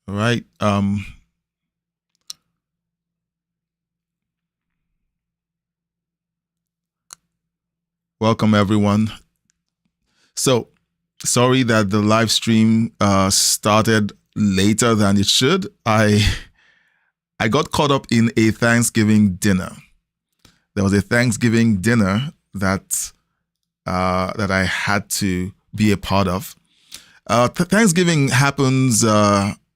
All right. Welcome, everyone. So, sorry that the live stream started later than it should. I got caught up in a Thanksgiving dinner. There was a Thanksgiving dinner that I had to be a part of. Thanksgiving happens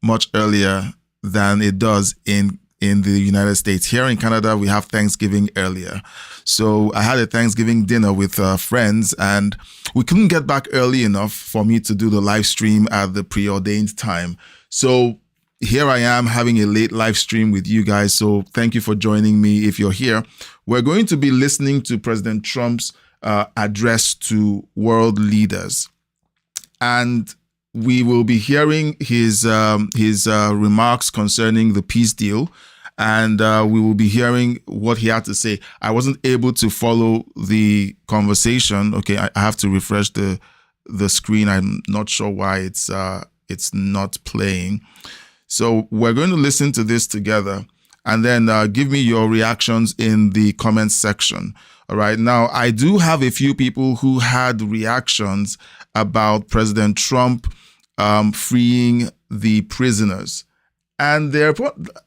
much earlier than it does in the United States. Here in Canada, we have Thanksgiving earlier. So I had a Thanksgiving dinner with friends, and we couldn't get back early enough for me to do the live stream at the preordained time. So here I am having a late live stream with you guys. So thank you for joining me if you're here. We're going to be listening to President Trump's address to world leaders. And we will be hearing his remarks concerning the peace deal. And we will be hearing what he had to say. I wasn't able to follow the conversation. Okay, I have to refresh the screen. I'm not sure why it's not playing. So we're going to listen to this together, and then give me your reactions in the comments section. All right. Now, I do have a few people who had reactions about President Trump freeing the prisoners. And they're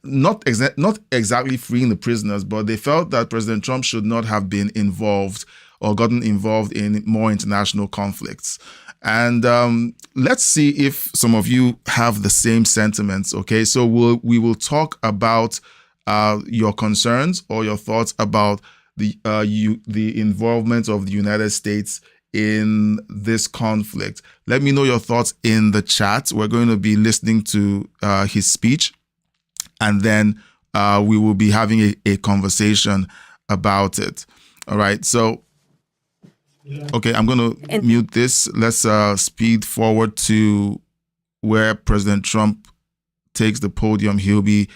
not exactly freeing the prisoners, but they felt that President Trump should not have been involved or gotten involved in more international conflicts. And let's see if some of you have the same sentiments. Okay, so we will talk about your concerns or your thoughts about the involvement of the United States in this conflict. Let me know your thoughts in the chat. We're going to be listening to his speech, and then we will be having a conversation about it. All right. So, okay, I'm going to mute this. Let's speed forward to where President Trump takes the podium. He'll be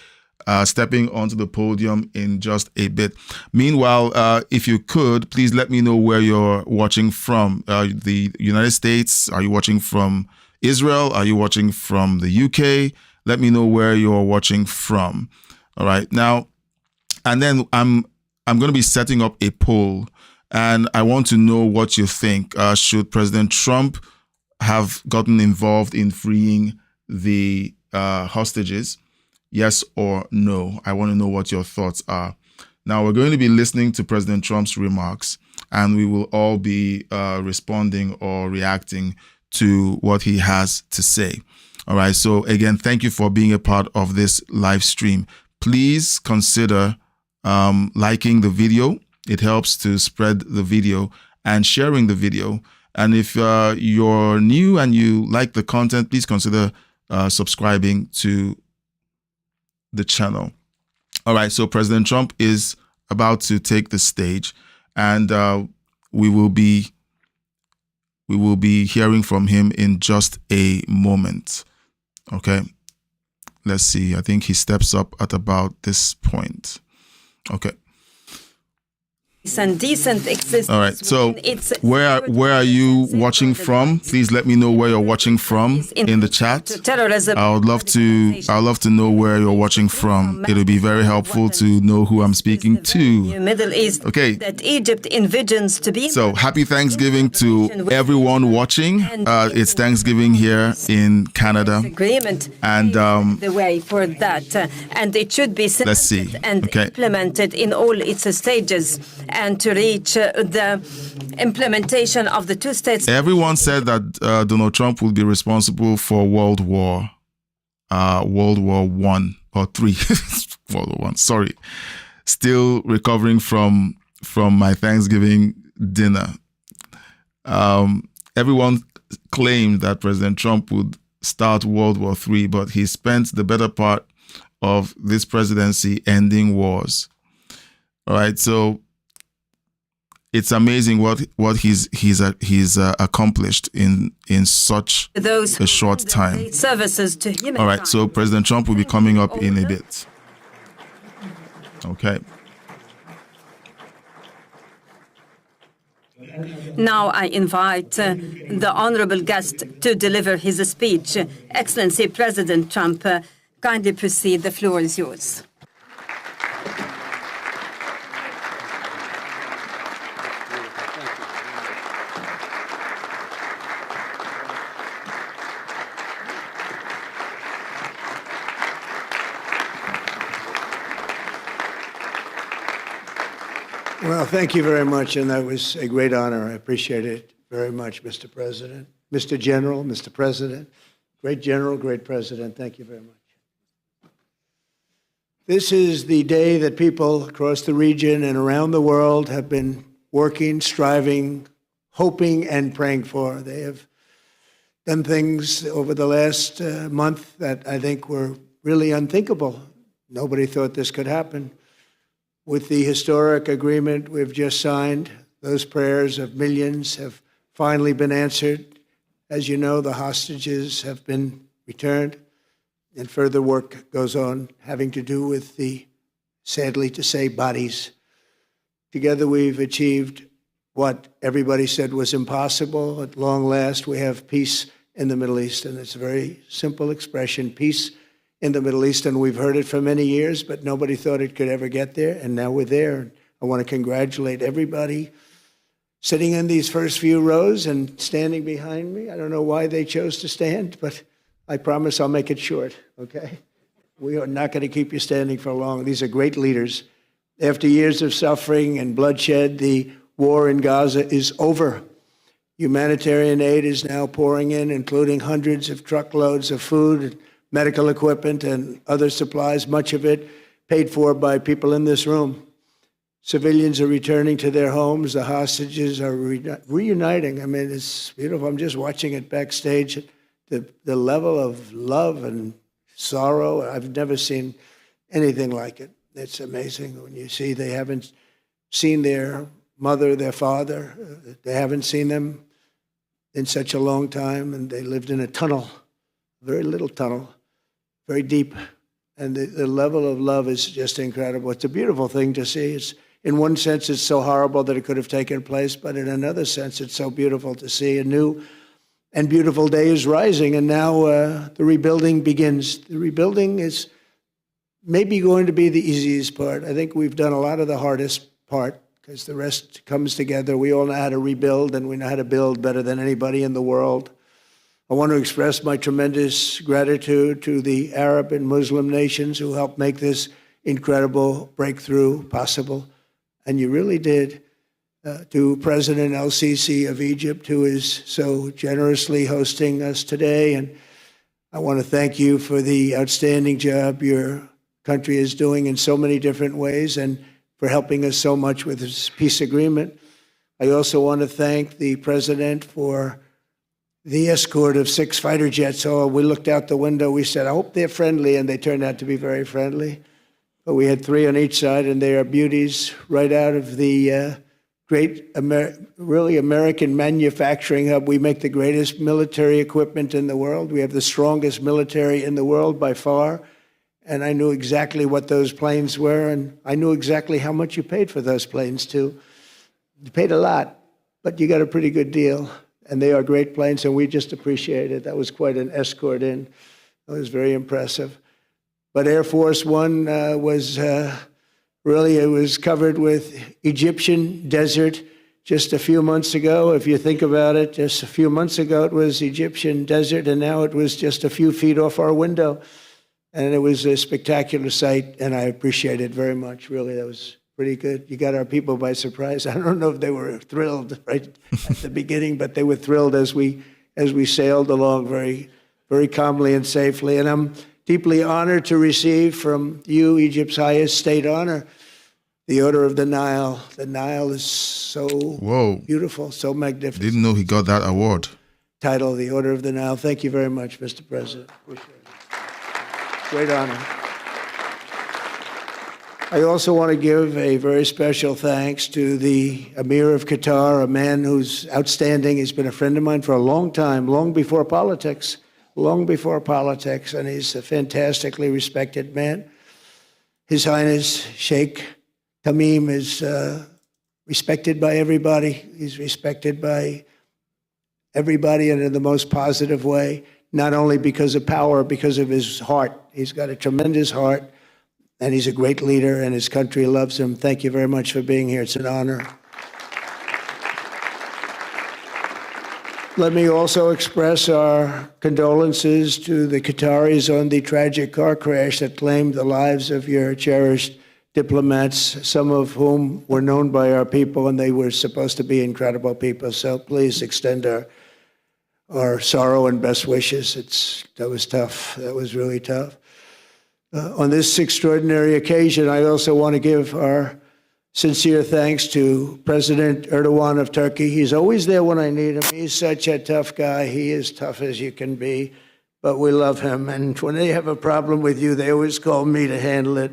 stepping onto the podium in just a bit. Meanwhile, if you could, please let me know where you're watching from. The United States? Are you watching from Israel? Are you watching from the UK? Let me know where you're watching from. All right. Now, and then I'm going to be setting up a poll, and I want to know what you think. Should President Trump have gotten involved in freeing the hostages? Yes or no? I want to know what your thoughts are. Now, we're going to be listening to President Trump's remarks, and we will all be responding or reacting to what he has to say. All right. So again, thank you for being a part of this live stream. Please consider liking the video. It helps to spread the video, and sharing the video. And if you're new and you like the content, please consider subscribing to the channel. All right, so President Trump is about to take the stage, and we will be hearing from him in just a moment. Okay, let's see. I think he steps up at about this point. Okay. And decent existence. All right. So where are you watching from? Please let me know where you're watching from in the chat. I would love to know where you're watching from. It'll be very helpful to know who I'm speaking to. Middle East. Okay. That Egypt envisions to be. So happy Thanksgiving to everyone watching. It's Thanksgiving here in Canada. Agreement. And the way for that, and it should be implemented in all its stages. And to reach the implementation of the two states. Everyone said that Donald Trump will be responsible for World War I or III. World War I. Sorry, still recovering from my Thanksgiving dinner. Everyone claimed that President Trump would start World War III, but he spent the better part of this presidency ending wars. All right, so it's amazing what he's accomplished in such a short time. Services to humankind. All right, so President Trump will be coming up in a bit. Okay. Now I invite the honorable guest to deliver his speech. Excellency President Trump, Kindly proceed. The floor is yours. Well, thank you very much, and that was a great honor. I appreciate it very much, Mr. President. Mr. General, Mr. President, great General, great President, thank you very much. This is the day that people across the region and around the world have been working, striving, hoping, and praying for. They have done things over the last month that I think were really unthinkable. Nobody thought this could happen. With the historic agreement we've just signed, those prayers of millions have finally been answered. As you know, the hostages have been returned, and further work goes on having to do with the, sadly to say, bodies. Together we've achieved what everybody said was impossible. At long last, we have peace in the Middle East, and it's a very simple expression, peace in the Middle East, and we've heard it for many years, but nobody thought it could ever get there, and now we're there. I want to congratulate everybody sitting in these first few rows and standing behind me. I don't know why they chose to stand, but I promise I'll make it short, okay? We are not going to keep you standing for long. These are great leaders. After years of suffering and bloodshed, the war in Gaza is over. Humanitarian aid is now pouring in, including hundreds of truckloads of food, medical equipment, and other supplies, much of it paid for by people in this room. Civilians are returning to their homes. The hostages are reuniting. I mean, it's beautiful. I'm just watching it backstage. The level of love and sorrow, I've never seen anything like it. It's amazing when you see they haven't seen their mother, their father. They haven't seen them in such a long time, and they lived in a tunnel, a very little tunnel, very deep, and the level of love is just incredible. It's a beautiful thing to see. It's, in one sense, it's so horrible that it could have taken place, but in another sense, it's so beautiful to see. A new and beautiful day is rising, and now the rebuilding begins. The rebuilding is maybe going to be the easiest part. I think we've done a lot of the hardest part, because the rest comes together. We all know how to rebuild, and we know how to build better than anybody in the world. I want to express my tremendous gratitude to the Arab and Muslim nations who helped make this incredible breakthrough possible. And you really did. To President El-Sisi of Egypt, who is so generously hosting us today. And I want to thank you for the outstanding job your country is doing in so many different ways, and for helping us so much with this peace agreement. I also want to thank the president for the escort of 6 fighter jets. Oh, we looked out the window, we said, I hope they're friendly, and they turned out to be very friendly. But we had 3 on each side, and they are beauties right out of the great, really American manufacturing hub. We make the greatest military equipment in the world. We have the strongest military in the world by far. And I knew exactly what those planes were, and I knew exactly how much you paid for those planes, too. You paid a lot, but you got a pretty good deal. And they are great planes, and we just appreciate it. That was quite an escort in. It was very impressive. But Air Force One was really, it was covered with Egyptian desert just a few months ago. If you think about it, just a few months ago it was Egyptian desert, and now it was just a few feet off our window. And it was a spectacular sight, and I appreciate it very much. Really, that was pretty good. You got our people by surprise. I don't know if they were thrilled right at the beginning, but they were thrilled as we sailed along very, very calmly and safely. And I'm deeply honored to receive from you, Egypt's highest state honor, the Order of the Nile. The Nile is so beautiful, so magnificent. Didn't know he got that award. Title, the Order of the Nile. Thank you very much, Mr. President. Appreciate it. Great honor. I also want to give a very special thanks to the Emir of Qatar, a man who's outstanding. He's been a friend of mine for a long time, long before politics, and he's a fantastically respected man. His Highness Sheikh Tamim is respected by everybody. He's respected by everybody and in the most positive way. not only because of power, because of his heart. He's got a tremendous heart, and he's a great leader, and his country loves him. Thank you very much for being here. It's an honor. Let me also express our condolences to the Qataris on the tragic car crash that claimed the lives of your cherished diplomats, some of whom were known by our people, and they were supposed to be incredible people. So please extend our sorrow and best wishes. That was tough. That was really tough. On this extraordinary occasion, I also want to give our sincere thanks to President Erdogan of Turkey. He's always there when I need him. He's such a tough guy. He is tough as you can be, but we love him. And when they have a problem with you, they always call me to handle it.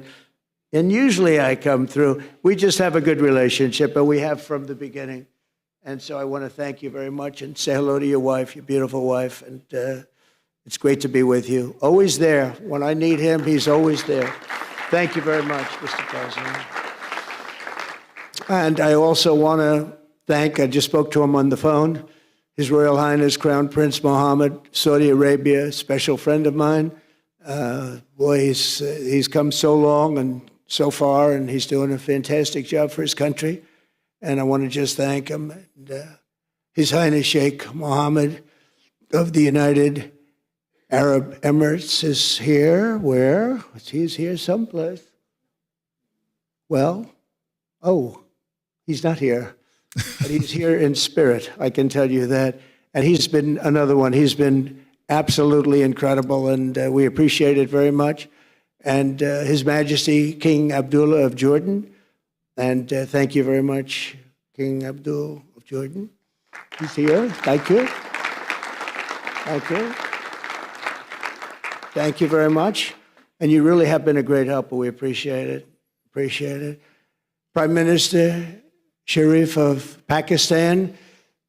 And usually I come through. We just have a good relationship, and we have from the beginning. And so I want to thank you very much and say hello to your wife, your beautiful wife. And it's great to be with you. Always there. When I need him, he's always there. Thank you very much, Mr. President. And I also want to thank, I just spoke to him on the phone, His Royal Highness Crown Prince Mohammed, Saudi Arabia, a special friend of mine. Boy, he's come so long and so far, and he's doing a fantastic job for his country. And I want to just thank him. And, His Highness Sheikh Mohammed of the United Arab Emirates is here. Where? He's here someplace. Well, he's not here, but he's here in spirit, I can tell you that. And he's been another one. He's been absolutely incredible, and we appreciate it very much. And His Majesty King Abdullah of Jordan, and thank you very much, King Abdul of Jordan. He's here. Thank you. Thank you. Thank you very much. And you really have been a great helper. We appreciate it. Appreciate it. Prime Minister Sharif of Pakistan,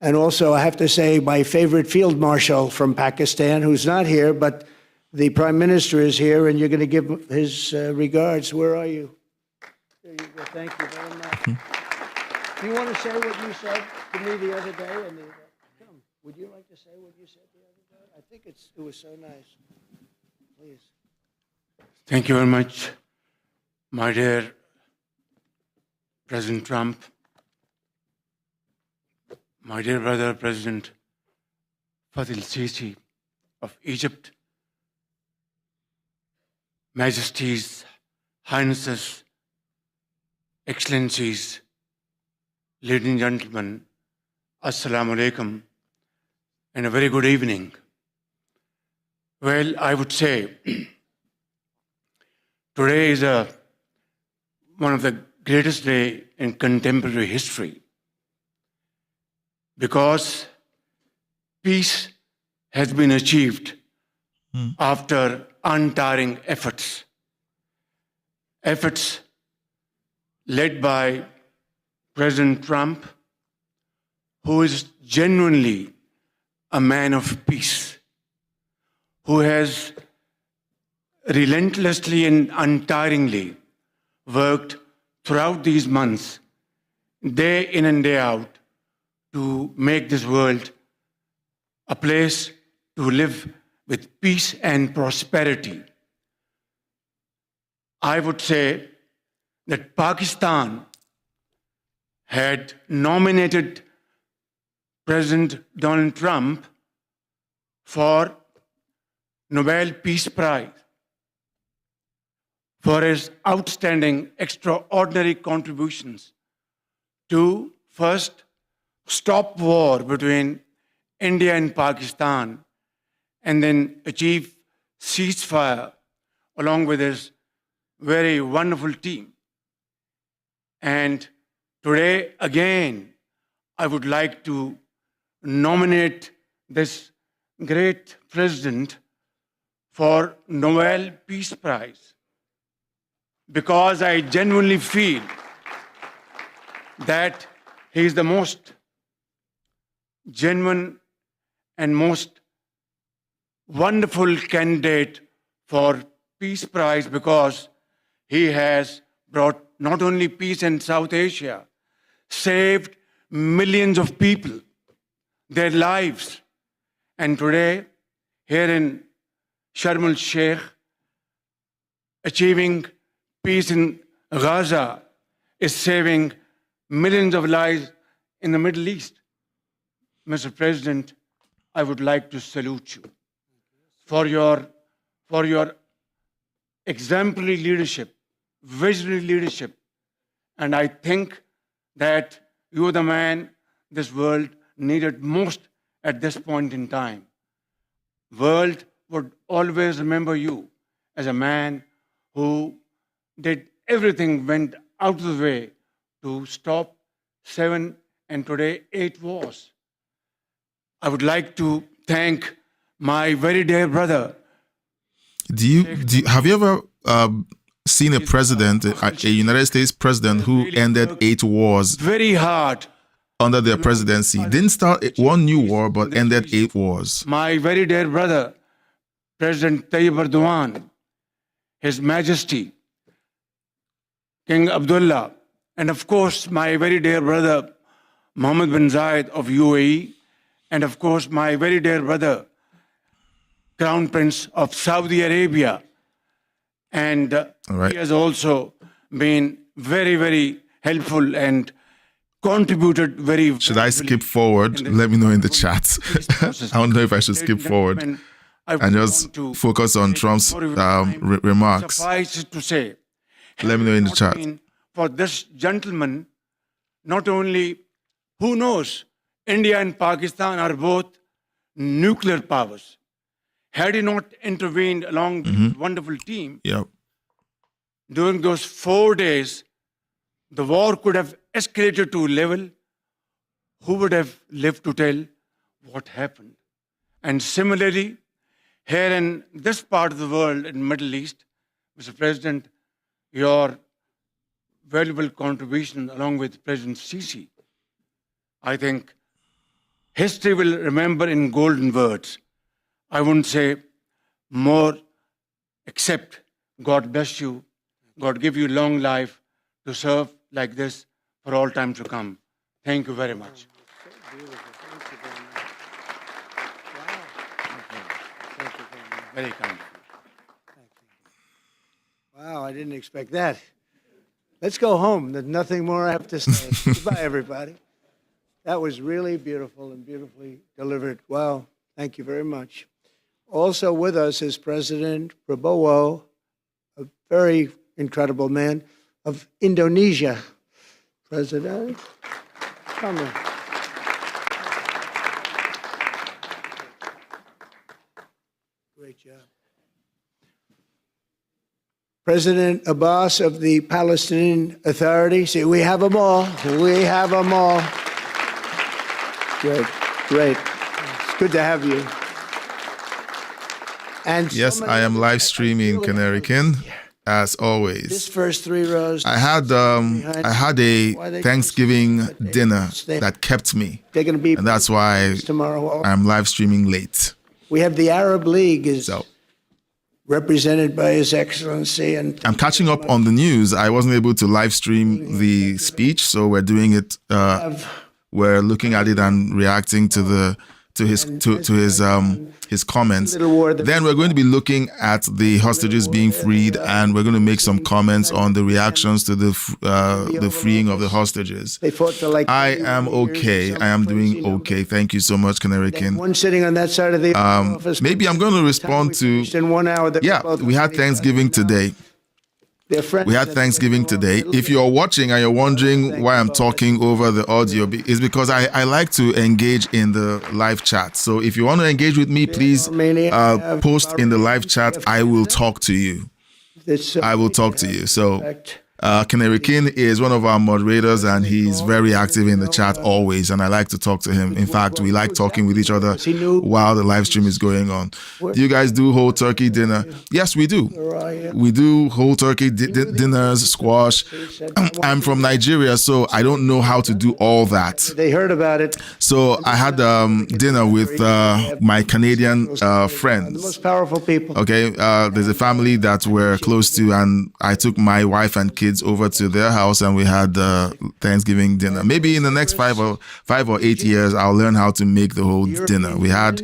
and also I have to say my favorite field marshal from Pakistan, who's not here, but the Prime Minister is here, and you're going to give his regards. Where are you? There you go. Thank you very much. Do you want to say what you said to me the other day? Come, would you like to say what you said the other day? I think it was so nice. Please. Thank you very much, my dear President Trump, my dear brother, President Fath el-Sisi of Egypt, Majesties, Highnesses, Excellencies, ladies and gentlemen, Assalamu alaikum, and a very good evening. Well, I would say today is one of the greatest days in contemporary history, because peace has been achieved after untiring efforts led by President Trump, who is genuinely a man of peace, who has relentlessly and untiringly worked throughout these months, day in and day out, to make this world a place to live with peace and prosperity. I would say that Pakistan had nominated President Donald Trump for Nobel Peace Prize for his outstanding, extraordinary contributions to first stop war between India and Pakistan, and then achieve ceasefire along with his very wonderful team. And today, again, I would like to nominate this great president for Nobel Peace Prize, because I genuinely feel that he is the most genuine and most wonderful candidate for Peace Prize, because he has brought not only peace in South Asia, saved millions of people, their lives, and today here in Sharm el-Sheikh, achieving peace in Gaza is saving millions of lives in the Middle East. Mr. President, I would like to salute you for your exemplary leadership, visionary leadership. And I think that you are the man this world needed most at this point in time. World would always remember you as a man who did everything, went out of the way to stop 7 and today 8 wars. I would like to thank my very dear brother. Have you ever seen a president, a United States president, who ended 8 wars very hard under their presidency? Didn't start one new war, but ended 8 wars. My very dear brother, President Tayyip Erdogan, His Majesty, King Abdullah, and of course, my very dear brother, Mohammed bin Zayed of UAE, and of course, my very dear brother, Crown Prince of Saudi Arabia. And he has also been very, very helpful and contributed very. Should I skip forward? Let me know in the chat. I don't know if I should skip forward and just focus on Trump's remarks. Suffice to say, let me know in the chat. For this gentleman, not only, who knows, India and Pakistan are both nuclear powers. Had he not intervened along with this wonderful team, during those 4 days, the war could have escalated to a level. Who would have lived to tell what happened? And similarly, here in this part of the world, in the Middle East, Mr. President, your valuable contribution along with President Sisi, I think history will remember in golden words. I wouldn't say more, except God bless you, God give you long life to serve like this for all time to come. Thank you very much. Very kind. Wow, I didn't expect that. Let's go home. There's nothing more I have to say. Goodbye, everybody. That was really beautiful and beautifully delivered. Wow, thank you very much. Also with us is President Prabowo, a very incredible man of Indonesia. President, come in. Great job. President Abbas of the Palestinian Authority. See, we have them all. We have them all. Good, great. It's good to have you. And yes, I am live streaming Canary King, as always. This first 3 rows. I had a Thanksgiving dinner that kept me, and that's why I'm live streaming late. We have the Arab League is represented by His Excellency, and I'm catching up on the news. I wasn't able to live stream the speech, so we're doing it. We're looking at it and reacting to his comments. Then we're going to be looking at the hostages being freed, and we're going to make some comments on the reactions to the freeing of the hostages. I am okay. I am doing okay. Thank you so much, Canary King. One sitting on that side of the office. Maybe I'm going to respond to. Yeah, we had Thanksgiving today. We had Thanksgiving today. If you're watching and you're wondering why I'm talking over the audio, it's because I like to engage in the live chat. So if you want to engage with me, please post in the live chat. I will talk to you. I will talk to you. So Canary King is one of our moderators, and he's very active in the chat always, and I like to talk to him. In fact, we like talking with each other while the live stream is going on. Do you guys do whole turkey dinner? Yes, we do. We do whole turkey dinners, squash. I'm from Nigeria, so I don't know how to do all that. They heard about it. So I had dinner with my Canadian friends. The most powerful people. Okay, there's a family that we're close to, and I took my wife and kids over to their house, and we had Thanksgiving dinner. Maybe in the next 5 or 8 years, I'll learn how to make the whole dinner. We had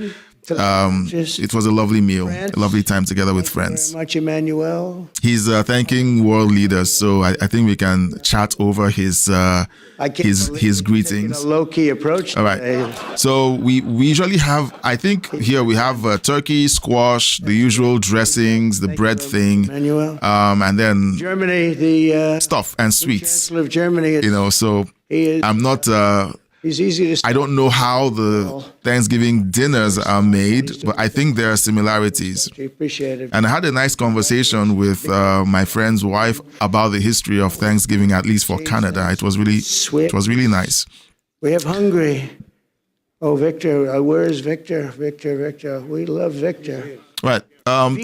It was a lovely meal, a lovely time together with friends. Very much, Emmanuel. He's thanking world leaders, so I think we can chat over his greetings. A low-key approach. All right. So we usually have, I think here we have turkey, squash, the usual dressings, the bread thing, and then Germany, the stuff and sweets. Chancellor of Germany. So I'm not. He's easy to. I don't know how the Thanksgiving dinners are made, but I think there are similarities. Appreciate it. And I had a nice conversation with my friend's wife about the history of Thanksgiving, at least for Canada. It was really nice. We have Hungary. Oh, Victor, where is Victor? Victor. We love Victor. Right.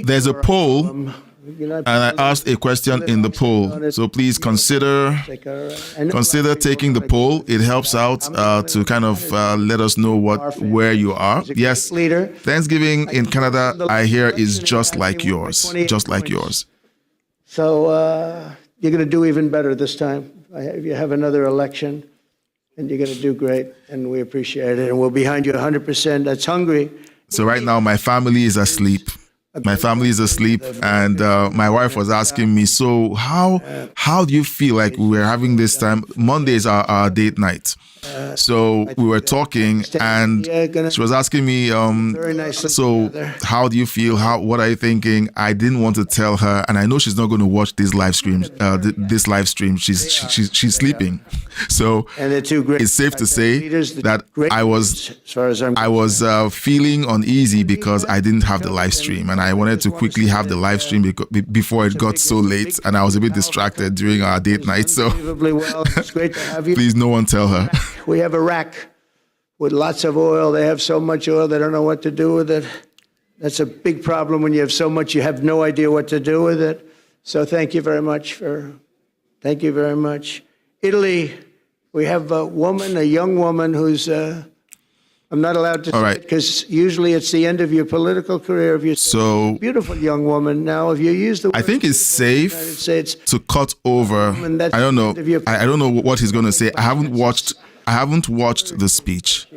There's a poll. And I asked a question in the poll, so please consider taking the poll. It helps out to kind of let us know where you are. Yes, Thanksgiving in Canada, I hear, is just like yours. So you're going to do even better this time. You have another election, and you're going to do great, and we appreciate it, and we're behind you 100%. That's Hungary. So right now, my family is asleep. And my wife was asking me, so how do you feel like we're having this time? Mondays are our date night. So we were talking, and she was asking me, so how do you feel? What are you thinking? I didn't want to tell her, and I know she's not going to watch this live stream. She's sleeping. So it's safe to say that I was feeling uneasy because I didn't have the live stream, and I wanted to quickly have the live stream before it got so late, and I was a bit distracted during our date night. So please, no one tell her. We have Iraq with lots of oil. They have so much oil, they don't know what to do with it. That's a big problem when you have so much, you have no idea what to do with it. So thank you very much. Italy, we have a young woman who's, I'm not allowed to say it because usually it's the end of your political career. If you're beautiful young woman. Now, if you use the word, I think it's safe to cut over. I don't know. I don't know what he's going to say. I haven't watched the speech.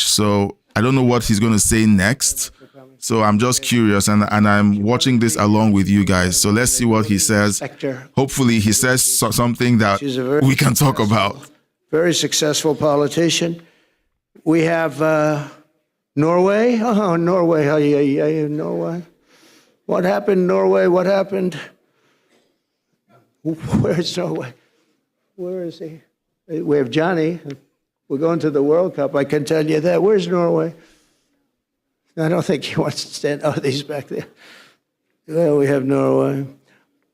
So I don't know what he's going to say next. So I'm just curious, and I'm watching this along with you guys. So let's see what he says. Hopefully he says something that we can talk about. Very successful politician. We have Norway. Oh, Norway. Norway. What happened, Norway? What happened? Where's Norway? Where is he? We have Johnny. We're going to the World Cup. I can tell you that. Where's Norway? I don't think he wants to stand. Oh, he's back there. Well, we have Norway.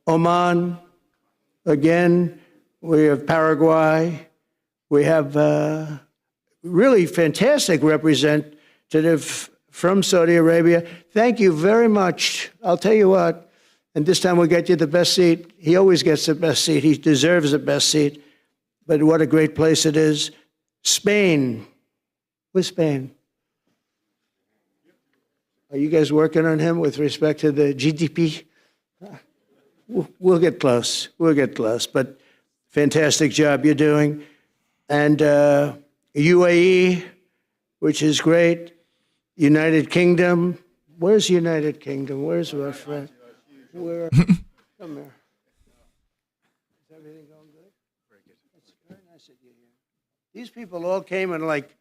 Oman. Again, we have Paraguay. We have really fantastic representative from Saudi Arabia. Thank you very much. I'll tell you what, and this time we'll get you the best seat. He always gets the best seat. He deserves the best seat. But what a great place it is. Spain. Where's Spain? Are you guys working on him with respect to the GDP? We'll get close. But fantastic job you're doing. And UAE, which is great. United Kingdom. Where's United Kingdom? Where's my friend? Where? Come here. Is everything going good? Very good. It's very nice that you're here. These people all came in like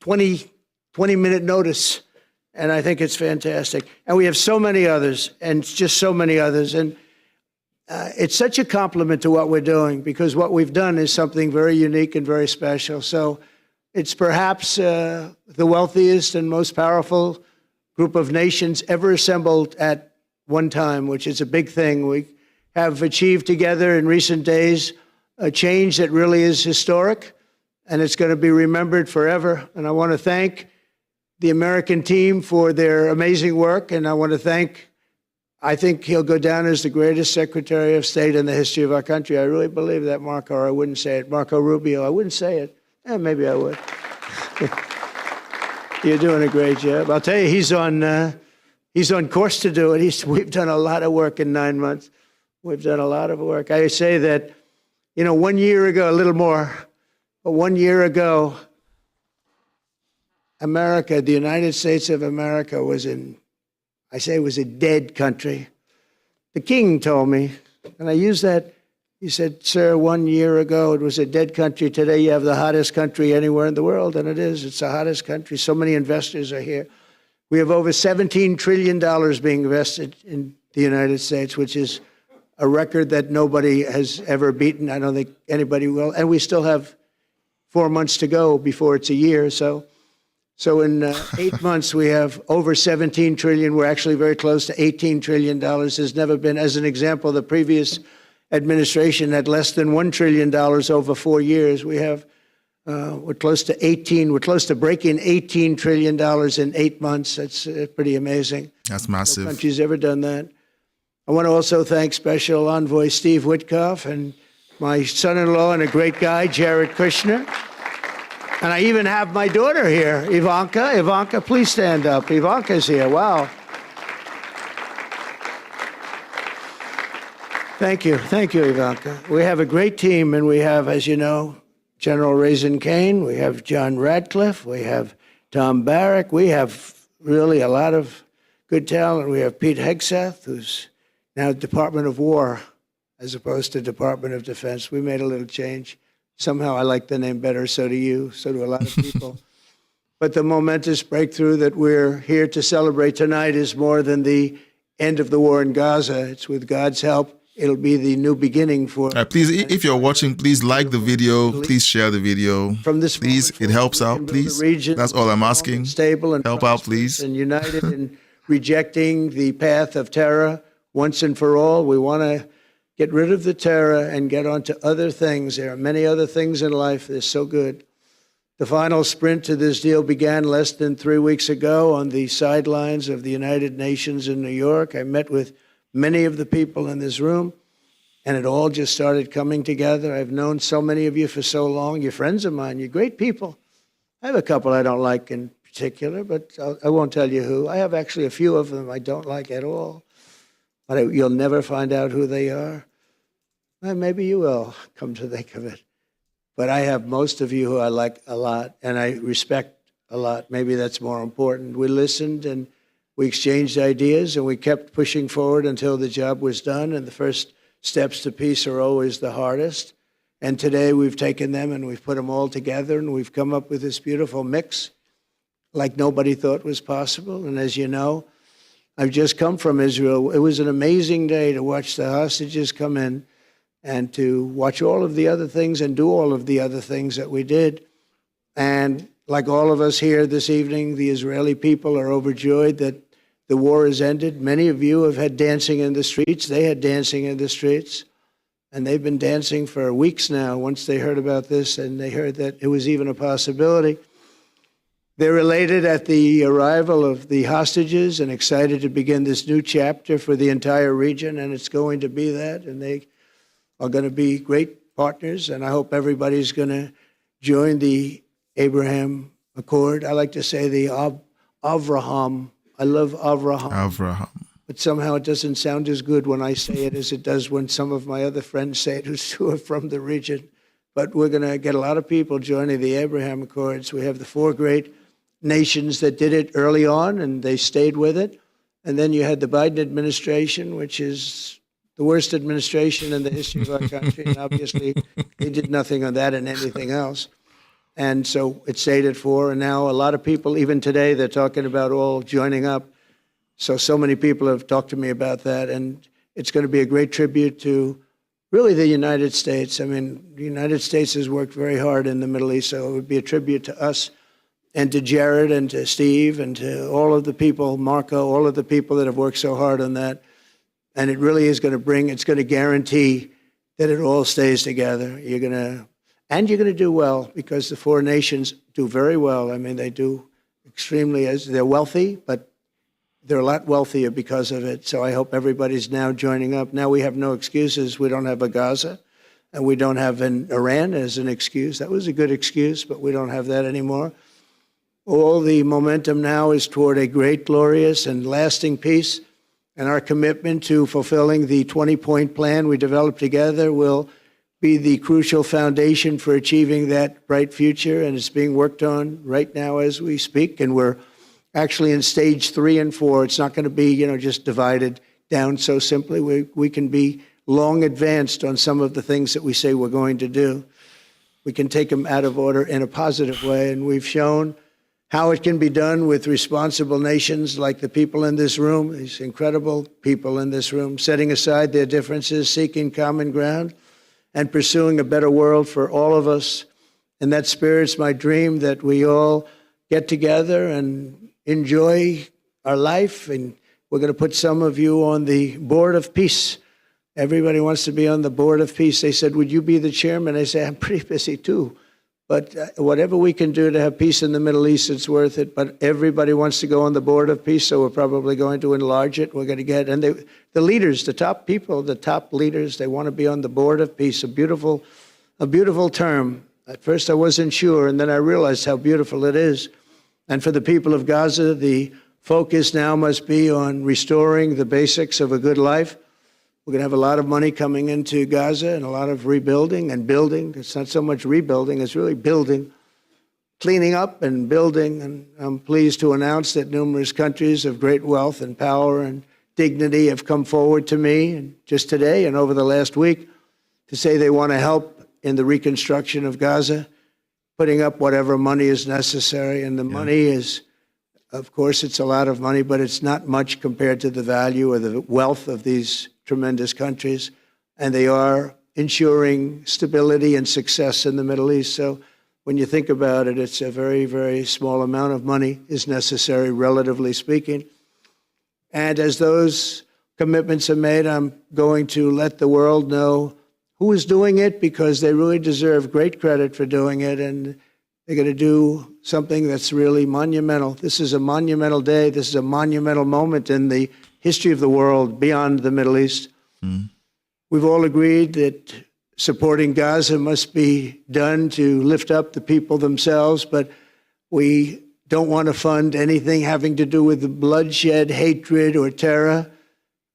20-minute notice. And I think it's fantastic. And we have so many others, and just so many others. And it's such a compliment to what we're doing, because what we've done is something very unique and very special. So it's perhaps the wealthiest and most powerful group of nations ever assembled at one time, which is a big thing. We have achieved together in recent days a change that really is historic, and it's going to be remembered forever. And I want to thank the American team for their amazing work, and I want to thank, I think he'll go down as the greatest Secretary of State in the history of our country. I really believe that, Marco, or I wouldn't say it. Marco Rubio, I wouldn't say it. Maybe I would. You're doing a great job. I'll tell you, he's on course to do it. We've done a lot of work in 9 months. We've done a lot of work. I say that, 1 year ago, a little more, but 1 year ago, America, the United States of America was a dead country. The king told me, and I use that, he said, sir, 1 year ago it was a dead country. Today you have the hottest country anywhere in the world, and it is. It's the hottest country. So many investors are here. We have over $17 trillion being invested in the United States, which is a record that nobody has ever beaten. I don't think anybody will. And we still have 4 months to go before it's a year. So in 8 months, we have over 17 trillion. We're actually very close to $18 trillion. There's never been, as an example, the previous administration had less than $1 trillion over 4 years. We have, we're close to breaking $18 trillion in 8 months. That's pretty amazing. That's massive. No country's ever done that. I want to also thank Special Envoy Steve Witkoff and my son-in-law and a great guy, Jared Kushner. And I even have my daughter here, Ivanka. Ivanka, please stand up. Ivanka's here. Wow. Thank you. Thank you, Ivanka. We have a great team, and we have, as you know, General Raisin Kane. We have John Radcliffe. We have Tom Barrack. We have really a lot of good talent. We have Pete Hegseth, who's now Department of War as opposed to Department of Defense. We made a little change. Somehow I like the name better, so do you, so do a lot of people. But the momentous breakthrough that we're here to celebrate tonight is more than the end of the war in Gaza. It's with God's help. It'll be the new beginning for... Please, if you're watching, please like the video. Please share the video. From this please, it helps out, please. That's all I'm asking. Stable and help out, please. And united in rejecting the path of terror once and for all. We want to get rid of the terror and get on to other things. There are many other things in life that are so good. The final sprint to this deal began less than 3 weeks ago on the sidelines of the United Nations in New York. I met with many of the people in this room, and it all just started coming together. I've known so many of you for so long. You're friends of mine. You're great people. I have a couple I don't like in particular, but I won't tell you who. I have actually a few of them I don't like at all, but you'll never find out who they are. Well, maybe you will, come to think of it. But I have most of you who I like a lot, and I respect a lot. Maybe that's more important. We listened, and we exchanged ideas, and we kept pushing forward until the job was done, and the first steps to peace are always the hardest. And today we've taken them and we've put them all together, and we've come up with this beautiful mix like nobody thought was possible. And as you know, I've just come from Israel. It was an amazing day to watch the hostages come in and to watch all of the other things and do all of the other things that we did. And like all of us here this evening, the Israeli people are overjoyed that the war has ended. Many of you have had dancing in the streets. They had dancing in the streets. And they've been dancing for weeks now once they heard about this and they heard that it was even a possibility. They're elated at the arrival of the hostages and excited to begin this new chapter for the entire region, and it's going to be that. And they are going to be great partners, and I hope everybody's going to join the Abraham Accord. I like to say the Avraham. I love Avraham. Avraham. But somehow it doesn't sound as good when I say it as it does when some of my other friends say it who are from the region. But we're going to get a lot of people joining the Abraham Accords. We have the 4 great nations that did it early on, and they stayed with it. And then you had the Biden administration, which is the worst administration in the history of our country. And obviously, they did nothing on that and anything else. And so it stayed at 4. And now a lot of people, even today, they're talking about all joining up. So many people have talked to me about that. And it's going to be a great tribute to really the United States. I mean, the United States has worked very hard in the Middle East. So it would be a tribute to us and to Jared and to Steve and to all of the people, Marco, all of the people that have worked so hard on that. And it really is going to it's going to guarantee that it all stays together. You're going to do well, because the 4 nations do very well. I mean, they do extremely, as they're wealthy, but they're a lot wealthier because of it. So I hope everybody's now joining up. Now we have no excuses. We don't have a Gaza, and we don't have an Iran as an excuse. That was a good excuse, but we don't have that anymore. All the momentum now is toward a great, glorious, and lasting peace. And our commitment to fulfilling the 20-point plan we developed together will be the crucial foundation for achieving that bright future, and it's being worked on right now as we speak. And we're actually in stage 3 and 4. It's not going to be, just divided down so simply. We can be long advanced on some of the things that we say we're going to do. We can take them out of order in a positive way, and we've shown how it can be done with responsible nations like the people in this room, these incredible people in this room, setting aside their differences, seeking common ground, and pursuing a better world for all of us. In that spirit, it's my dream that we all get together and enjoy our life. And we're going to put some of you on the Board of Peace. Everybody wants to be on the Board of Peace. They said, would you be the chairman? I say, I'm pretty busy too. But whatever we can do to have peace in the Middle East, it's worth it. But everybody wants to go on the Board of Peace, so we're probably going to enlarge it. We're going to get, and the leaders, the top people, the top leaders, they want to be on the Board of Peace. A beautiful term. At first I wasn't sure, and then I realized how beautiful it is. And for the people of Gaza, the focus now must be on restoring the basics of a good life. We're going to have a lot of money coming into Gaza and a lot of rebuilding and building. It's not so much rebuilding, it's really building, cleaning up and building. And I'm pleased to announce that numerous countries of great wealth and power and dignity have come forward to me, and just today and over the last week, to say they want to help in the reconstruction of Gaza, putting up whatever money is necessary. And the money is, of course, it's a lot of money, but it's not much compared to the value or the wealth of these tremendous countries, and they are ensuring stability and success in the Middle East. So when you think about it, it's a very, very small amount of money is necessary, relatively speaking. And as those commitments are made, I'm going to let the world know who is doing it, because they really deserve great credit for doing it, and they're going to do something that's really monumental. This is a monumental day. This is a monumental moment in the history of the world beyond the Middle East. We've all agreed that supporting Gaza must be done to lift up the people themselves, but we don't want to fund anything having to do with bloodshed, hatred, or terror,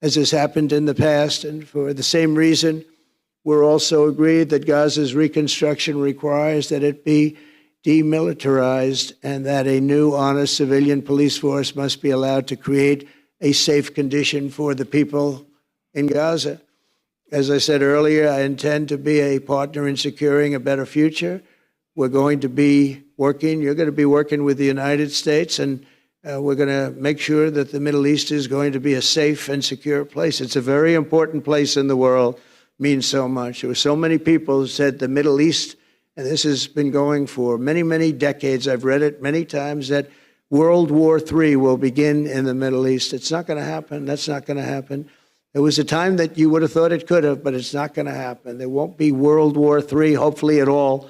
as has happened in the past. And for the same reason, we're also agreed that Gaza's reconstruction requires that it be demilitarized and that a new, honest civilian police force must be allowed to create a safe condition for the people in Gaza. As I said earlier, I intend to be a partner in securing a better future. We're going to be working, you're going to be working with the United States, and we're going to make sure that the Middle East is going to be a safe and secure place. It's a very important place in the world, means so much. There were so many people who said the Middle East, and this has been going for many, many decades. I've read it many times, that World War III will begin in the Middle East. It's not going to happen. That's not going to happen. There was a time that you would have thought it could have, but it's not going to happen. There won't be World War III, hopefully at all,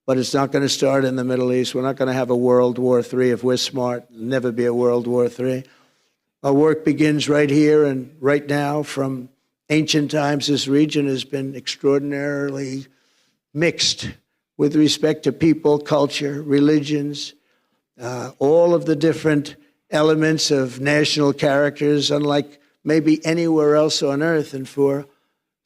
but it's not going to start in the Middle East. We're not going to have a World War III if we're smart. There'll never be a World War III. Our work begins right here and right now. From ancient times, this region has been extraordinarily mixed with respect to people, culture, religions, all of the different elements of national characters, unlike maybe anywhere else on earth. And for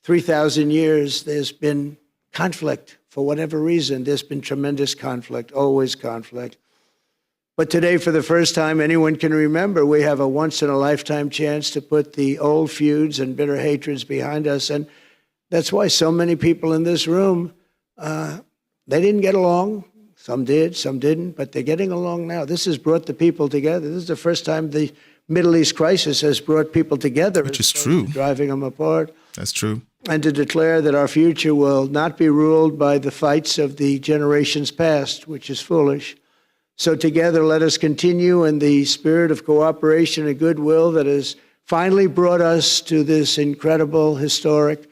3,000 years, there's been conflict. For whatever reason, there's been tremendous conflict, always conflict. But today, for the first time anyone can remember, we have a once-in-a-lifetime chance to put the old feuds and bitter hatreds behind us. And that's why so many people in this room, they didn't get along. Some did, some didn't, but they're getting along now. This has brought the people together. This is the first time the Middle East crisis has brought people together. Which is true. Driving them apart. That's true. And to declare that our future will not be ruled by the fights of the generations past, which is foolish. So together, let us continue in the spirit of cooperation and goodwill that has finally brought us to this incredible, historic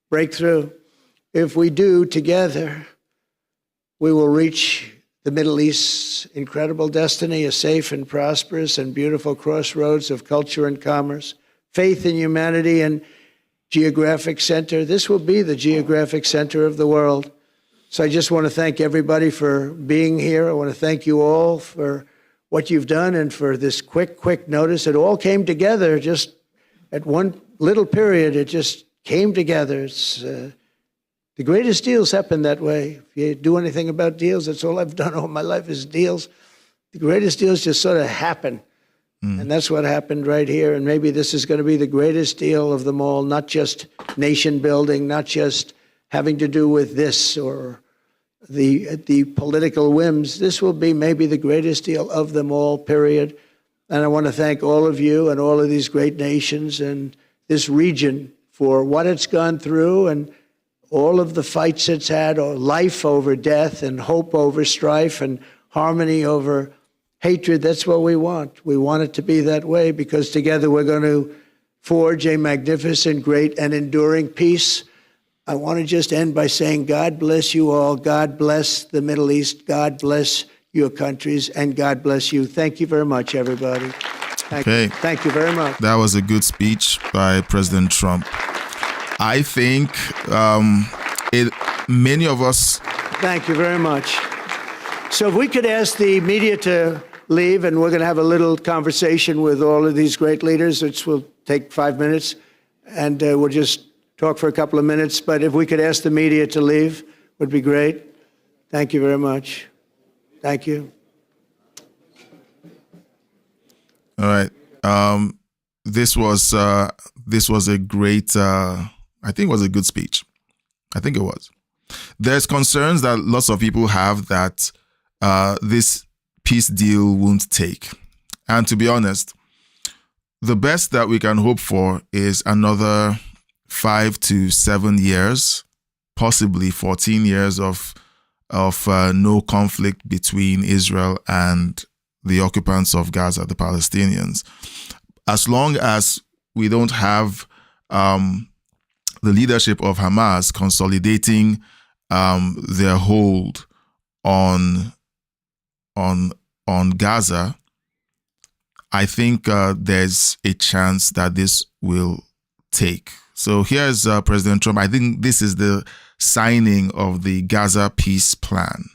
breakthrough. If we do together, we will reach the Middle East's incredible destiny, a safe and prosperous and beautiful crossroads of culture and commerce, faith and humanity and geographic center. This will be the geographic center of the world. So I just want to thank everybody for being here. I want to thank you all for what you've done and for this quick notice. It all came together just at one little period. It just came together. It's The greatest deals happen that way. If you do anything about deals, that's all I've done all my life is deals. The greatest deals just sort of happen. And that's what happened right here. And maybe this is going to be the greatest deal of them all, not just nation building, not just having to do with this or the political whims. This will be maybe the greatest deal of them all, period. And I want to thank all of you and all of these great nations and this region for what it's gone through and all of the fights it's had, or life over death and hope over strife and harmony over hatred. That's what we want. We want it to be that way because together we're going to forge a magnificent, great, and enduring peace. I want to just end by saying God bless you all. God bless the Middle East. God bless your countries. And God bless you. Thank you very much, everybody. Thank you. Thank you very much. That was a good speech by President Trump. I think many of us... Thank you very much. So if we could ask the media to leave, and we're going to have a little conversation with all of these great leaders, which will take 5 minutes, and we'll just talk for a couple of minutes. But if we could ask the media to leave, would be great. Thank you very much. Thank you. All right. This was a great, I think it was a good speech. I think it was. There's concerns that lots of people have that this peace deal won't take. And to be honest, the best that we can hope for is another 5 to 7 years, possibly 14 years of no conflict between Israel and the occupants of Gaza, the Palestinians. As long as we don't have the leadership of Hamas consolidating their hold on Gaza, I think there's a chance that this will take. So here's President Trump. I think this is the signing of the Gaza peace plan.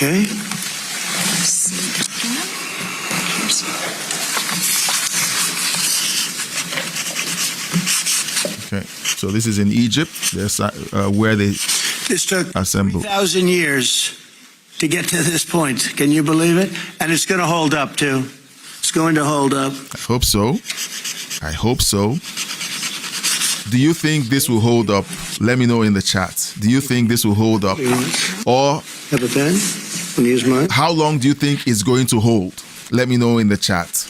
Okay. Okay, so this is in Egypt, where they This took assembled 3,000 years to get to this point. Can you believe it? And it's going to hold up, too. It's going to hold up. I hope so. I hope so. Do you think this will hold up? Let me know in the chat. Do you think this will hold up? Or have a pen? Can you use mine? How long do you think it's going to hold? Let me know in the chat.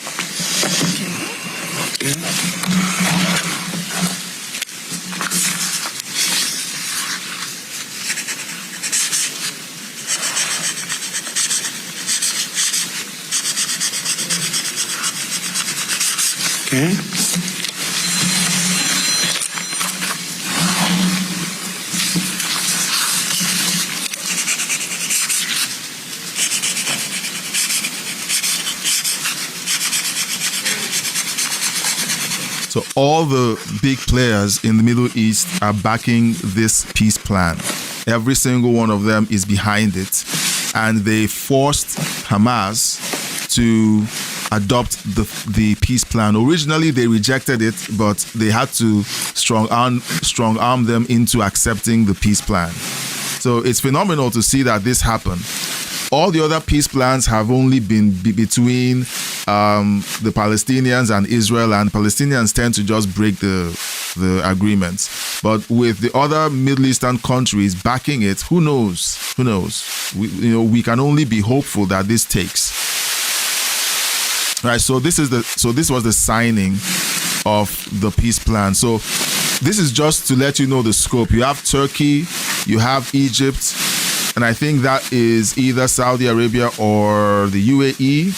Okay. So all the big players in the Middle East are backing this peace plan. Every single one of them is behind it. And they forced Hamas to adopt the peace plan. Originally, they rejected it, but they had to strong arm them into accepting the peace plan. So it's phenomenal to see that this happened. All the other peace plans have only been between the Palestinians and Israel, and Palestinians tend to just break the agreements. But with the other Middle Eastern countries backing it, who knows? Who knows? We can only be hopeful that this takes. Right. So this was the signing of the peace plan. So this is just to let you know the scope. You have Turkey, you have Egypt, and I think that is either Saudi Arabia or the UAE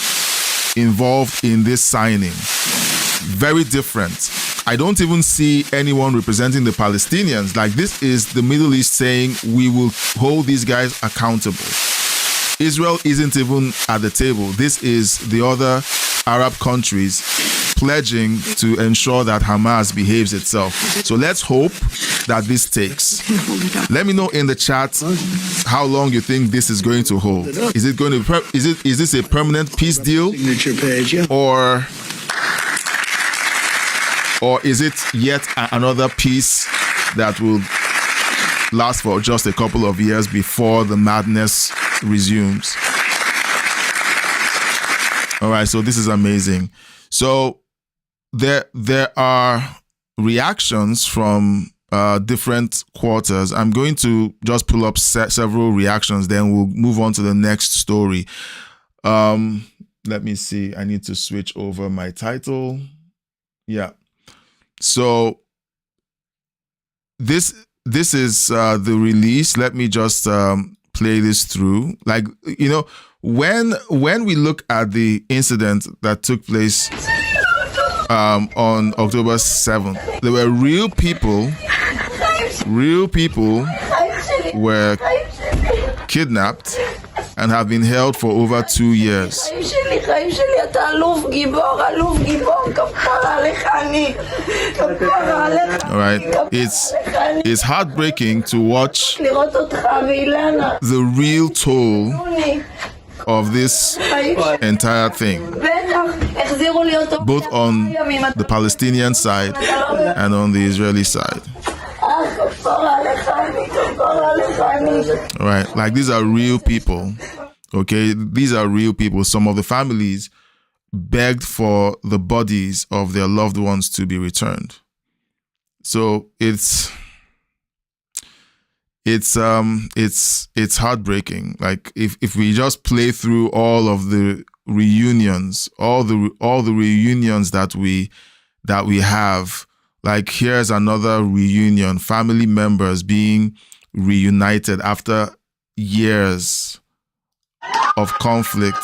involved in this signing. Very different. I don't even see anyone representing the Palestinians. Like, this is the Middle East saying we will hold these guys accountable. Israel isn't even at the table. This is the other Arab countries pledging to ensure that Hamas behaves itself. So let's hope that this takes? Let me know in the chat how long you think this is going to hold. Is it going to is this a permanent peace deal? Signature page, yeah. Or is it yet another peace that will last for just a couple of years before the madness resumes? All right, so this is amazing. So there are reactions from different quarters. I'm going to just pull up several reactions, then we'll move on to the next story. Let me see. I need to switch over my title. Yeah. So this is the release. Let me just play this through. Like, you know, when we look at the incident that took place on October 7th, there were real people were kidnapped and have been held for over 2 years. All right, it's heartbreaking to watch the real toll of this entire thing, both on the Palestinian side and on the Israeli side. All right, like these are real people. Okay, these are real people. Some of the families begged for the bodies of their loved ones to be returned. So it's heartbreaking. Like if we just play through all of the reunions, all the reunions that we have, like here's another reunion, family members being reunited after years of conflict.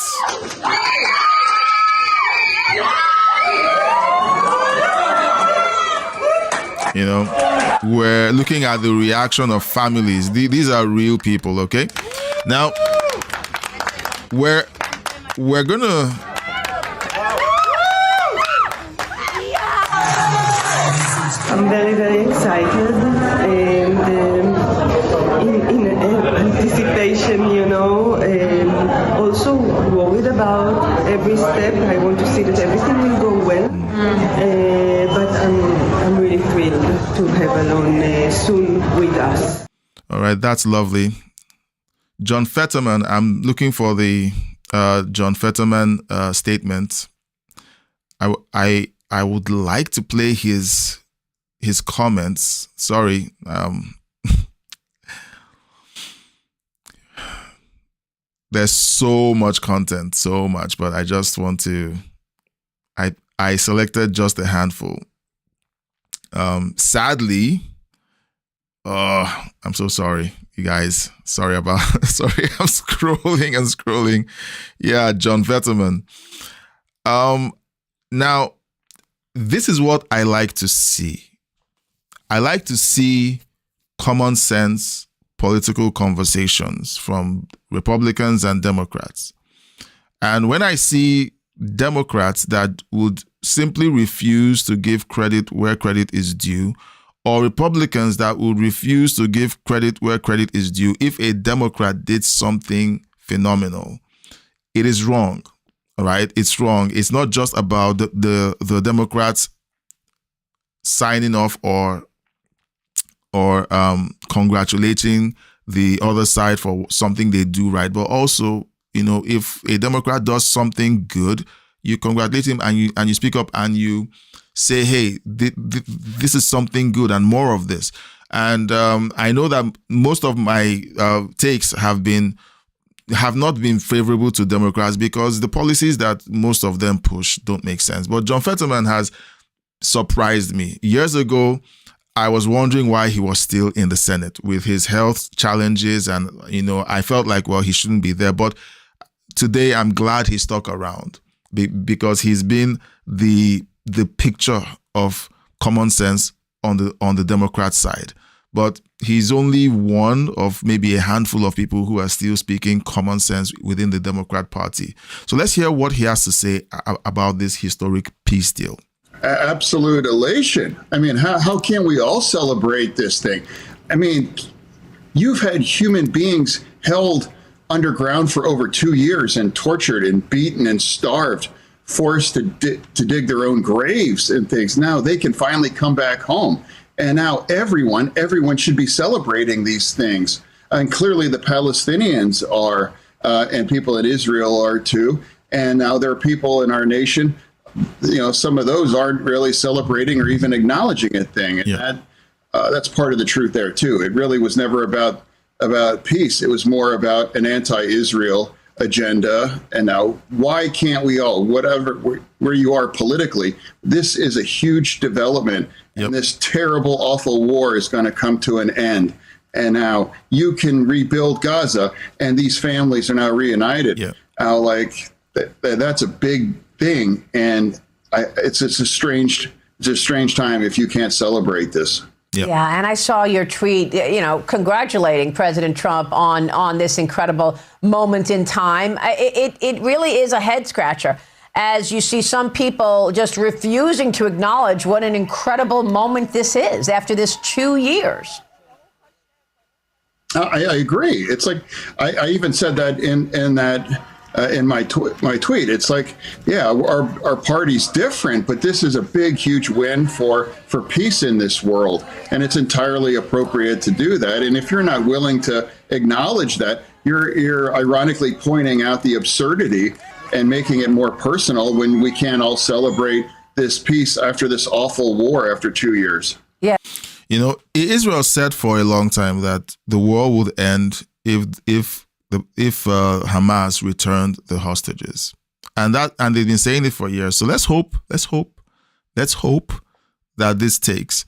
You know, we're looking at the reaction of families. These are real people, okay? Now, we're gonna... I'm very, very excited and in anticipation, you know, and also worried about every step. I want to see that everything will go well, but I'm really thrilled to have Alon soon with us. All right, that's lovely. John Fetterman, I'm looking for the John Fetterman statement. I would like to play his comments. Sorry. There's so much content, so much, but I just want to, I selected just a handful. Sadly, I'm so sorry, you guys. Sorry, I'm scrolling. Yeah, John Fetterman. Now, this is what I like to see. I like to see common sense political conversations from Republicans and Democrats. And when I see Democrats that would simply refuse to give credit where credit is due, or Republicans that would refuse to give credit where credit is due if a Democrat did something phenomenal, it is wrong. All right, it's wrong. It's not just about the Democrats signing off or congratulating the other side for something they do right, but also, you know, if a Democrat does something good, you congratulate him and you speak up and you say, hey, this is something good and more of this. And I know that most of my takes have not been favorable to Democrats because the policies that most of them push don't make sense. But John Fetterman has surprised me. Years ago, I was wondering why he was still in the Senate with his health challenges. And, you know, I felt like, well, he shouldn't be there. But today, I'm glad he stuck around because he's been the picture of common sense on the Democrat side. But he's only one of maybe a handful of people who are still speaking common sense within the Democrat Party. So let's hear what he has to say about this historic peace deal. Absolute elation. I mean, how can we all celebrate this thing? I mean, you've had human beings held underground for over 2 years and tortured and beaten and starved, forced to dig their own graves and things. Now they can finally come back home. And now everyone should be celebrating these things. And clearly the Palestinians are, and people in Israel are too. And now there are people in our nation, some of those aren't really celebrating or even acknowledging a thing. And that's part of the truth there too. It really was never about peace. It was more about an anti-Israel agenda. And now why can't we all, whatever, where you are politically, this is a huge development. And this terrible, awful war is going to come to an end. And now you can rebuild Gaza, and these families are now reunited. Now, that's a big thing, and it's a strange time if you can't celebrate this. Yeah, and I saw your tweet, congratulating President Trump on this incredible moment in time. It really is a head scratcher, as you see some people just refusing to acknowledge what an incredible moment this is after this 2 years. I agree. It's like I even said that in my tweet. It's like, our party's different, but this is a big, huge win for peace in this world, and it's entirely appropriate to do that. And if you're not willing to acknowledge that, you're ironically pointing out the absurdity and making it more personal when we can't all celebrate this peace after this awful war after 2 years. Yeah. Israel said for a long time that the war would end if Hamas returned the hostages, and they've been saying it for years. So let's hope that this takes.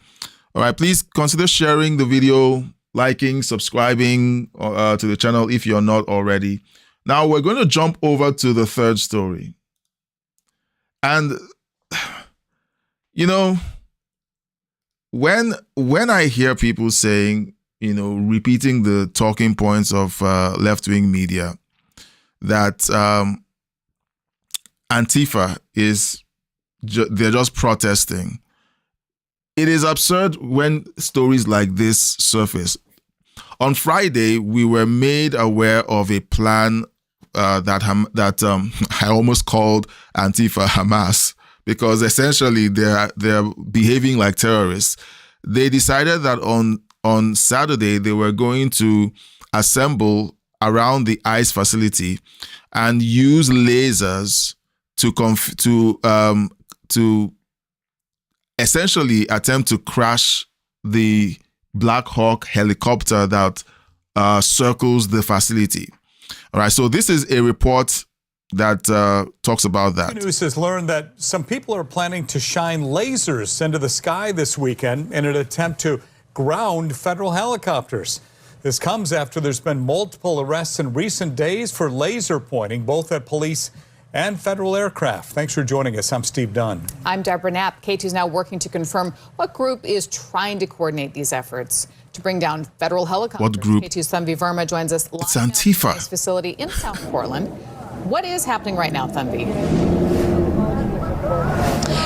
All right, please consider sharing the video, liking, subscribing to the channel if you're not already. Now we're going to jump over to the third story, and when I hear people saying, repeating the talking points of left-wing media, that Antifa they're just protesting. It is absurd when stories like this surface. On Friday, we were made aware of a plan that I almost called Antifa Hamas, because essentially they're behaving like terrorists. They decided that on Saturday, they were going to assemble around the ICE facility and use lasers to essentially attempt to crash the Black Hawk helicopter that circles the facility. All right, so this is a report that talks about that. News has learned that some people are planning to shine lasers into the sky this weekend in an attempt to ground federal helicopters. This comes after there's been multiple arrests in recent days for laser pointing, both at police and federal aircraft. Thanks for joining us. I'm Steve Dunn. I'm Deborah Knapp. K2 is now working to confirm what group is trying to coordinate these efforts to bring down federal helicopters. What group? K2's Thanvi Verma joins us live it's Antifa. at this facility in South Portland. What is happening right now, Thanvi?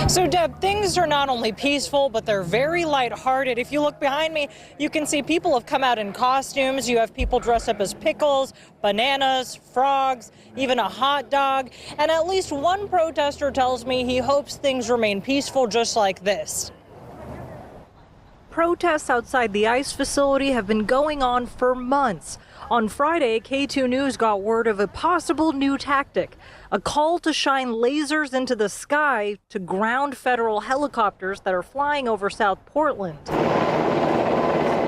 So, Deb, things are not only peaceful, but they're very lighthearted. If you look behind me, you can see people have come out in costumes. You have people dressed up as pickles, bananas, frogs, even a hot dog. And at least one protester tells me he hopes things remain peaceful just like this. Protests outside the ICE facility have been going on for months. On Friday, K2 News got word of a possible new tactic, a call to shine lasers into the sky to ground federal helicopters that are flying over South Portland.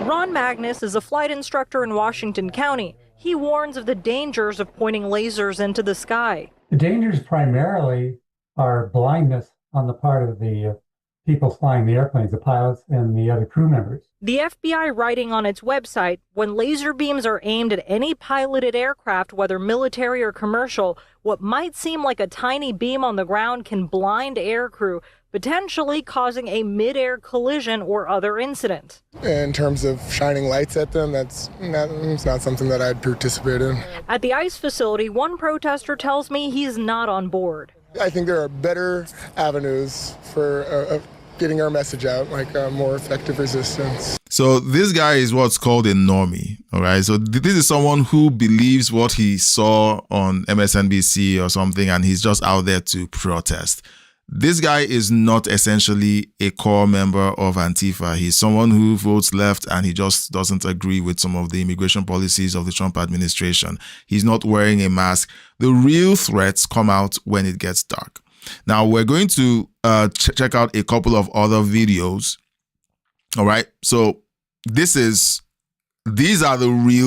Ron Magnus is a flight instructor in Washington County. He warns of the dangers of pointing lasers into the sky. The dangers primarily are blindness on the part of the people flying the airplanes, the pilots and the other crew members. The FBI writing on its website, when laser beams are aimed at any piloted aircraft, whether military or commercial, what might seem like a tiny beam on the ground can blind aircrew, potentially causing a mid-air collision or other incident. In terms of shining lights at them, it's not something that I'd participate in. At the ICE facility, one protester tells me he's not on board. I think there are better avenues for getting our message out, like more effective resistance. So this guy is what's called a normie, all right? So this is someone who believes what he saw on MSNBC or something, and he's just out there to protest. This guy is not essentially a core member of Antifa. He's someone who votes left, and he just doesn't agree with some of the immigration policies of the Trump administration. He's not wearing a mask. The real threats come out when it gets dark. Now, we're going to check out a couple of other videos. All right. So these are the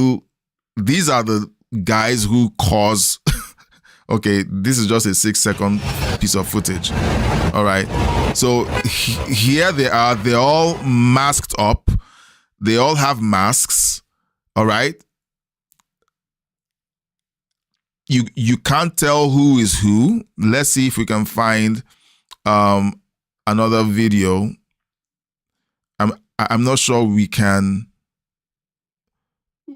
guys who cause, okay, this is just a 6-second piece of footage. All right. So here they are. They're all masked up. They all have masks. All right. You can't tell who is who. Let's see if we can find another video. I'm not sure we can.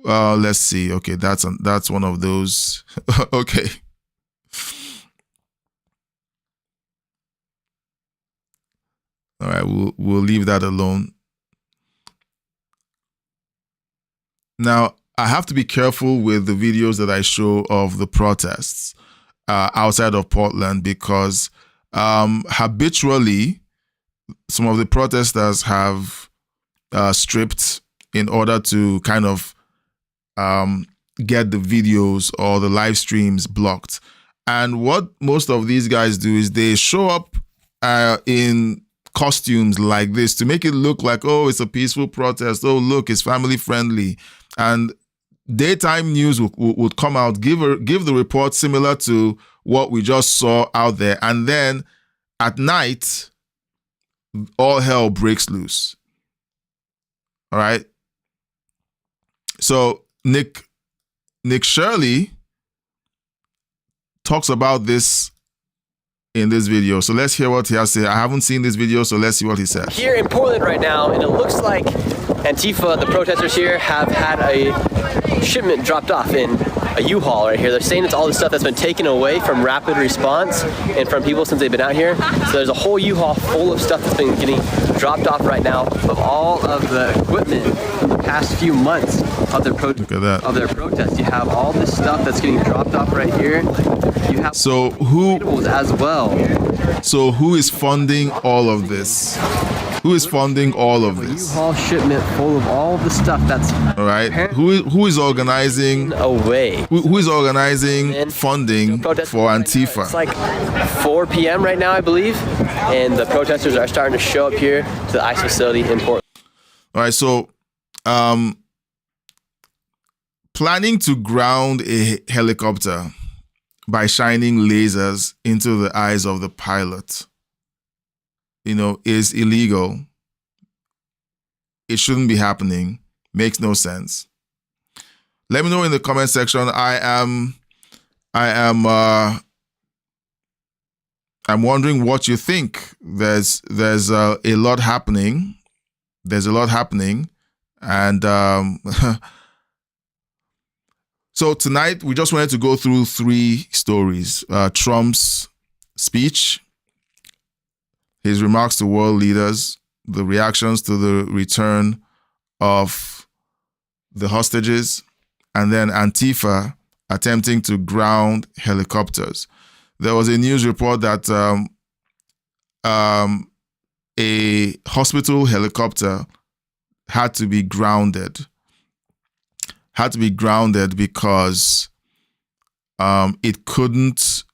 Let's see. Okay, that's one of those. Okay. All right, we'll leave that alone. Now, I have to be careful with the videos that I show of the protests outside of Portland, because habitually some of the protesters have stripped in order to kind of get the videos or the live streams blocked. And what most of these guys do is they show up in costumes like this to make it look like, oh, it's a peaceful protest. Oh, look, it's family friendly. And daytime news would come out, give the report similar to what we just saw out there. And then at night, all hell breaks loose. All right. So Nick Shirley talks about this in this video. So let's hear what he has to say. I haven't seen this video, so let's see what he says. Here in Portland right now, and it looks like Antifa, the protesters here, have had a shipment dropped off in a U-Haul right here. They're saying it's all the stuff that's been taken away from rapid response and from people since they've been out here. So there's a whole U-Haul full of stuff that's been getting dropped off right now of all of the equipment from the past few months of their protest. You have all this stuff that's getting dropped off right here. You have who as well. So who is funding all of this? Who is funding all of this? A U-Haul shipment full of all the stuff that's all right. Who is organizing away? Who is organizing funding for Antifa? It's like 4 p.m. right now, I believe, and the protesters are starting to show up here to the ICE facility in Portland. All right, so planning to ground a helicopter by shining lasers into the eyes of the pilot, is illegal. It shouldn't be happening. Makes no sense. Let me know in the comment section. I'm wondering what you think. There's a lot happening. There's a lot happening, and so tonight we just wanted to go through 3 stories: Trump's speech, his remarks to world leaders, the reactions to the return of the hostages, and then Antifa attempting to ground helicopters. There was a news report that a hospital helicopter had to be grounded. Because it couldn't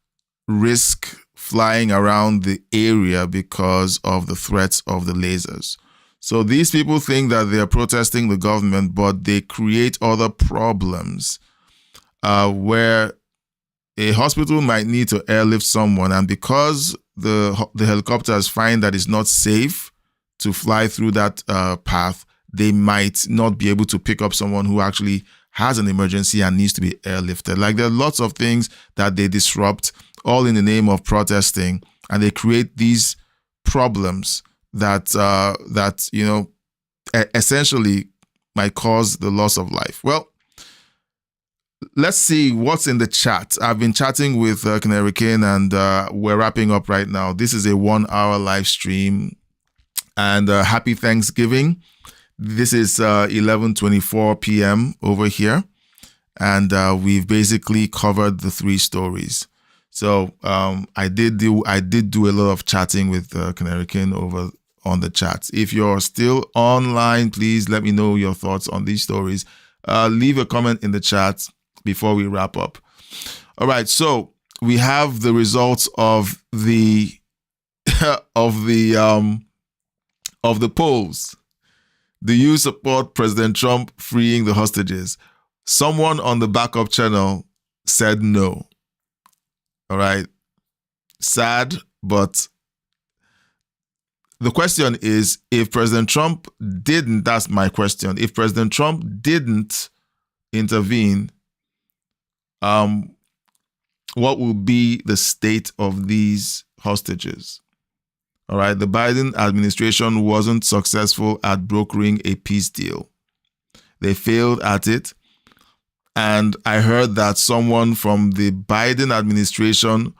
risk flying around the area because of the threats of the lasers. So these people think that they are protesting the government, but they create other problems where a hospital might need to airlift someone, and because the helicopters find that it's not safe to fly through that path, they might not be able to pick up someone who actually has an emergency and needs to be airlifted. Like, there are lots of things that they disrupt, all in the name of protesting, and they create these problems that essentially might cause the loss of life. Well, let's see what's in the chat. I've been chatting with Canary King, and we're wrapping up right now. This is a 1-hour live stream, and happy Thanksgiving. This is 11:24 p.m. over here, and we've basically covered the 3 stories. So I did do a lot of chatting with Canary King over on the chat. If you're still online, please let me know your thoughts on these stories. Leave a comment in the chat before we wrap up. All right, so we have the results of the of the polls. Do you support President Trump freeing the hostages? Someone on the backup channel said no. All right. Sad, but the question is, if President Trump didn't, that's my question. If President Trump didn't intervene, what will be the state of these hostages? All right. The Biden administration wasn't successful at brokering a peace deal. They failed at it. And I heard that someone from the Biden administration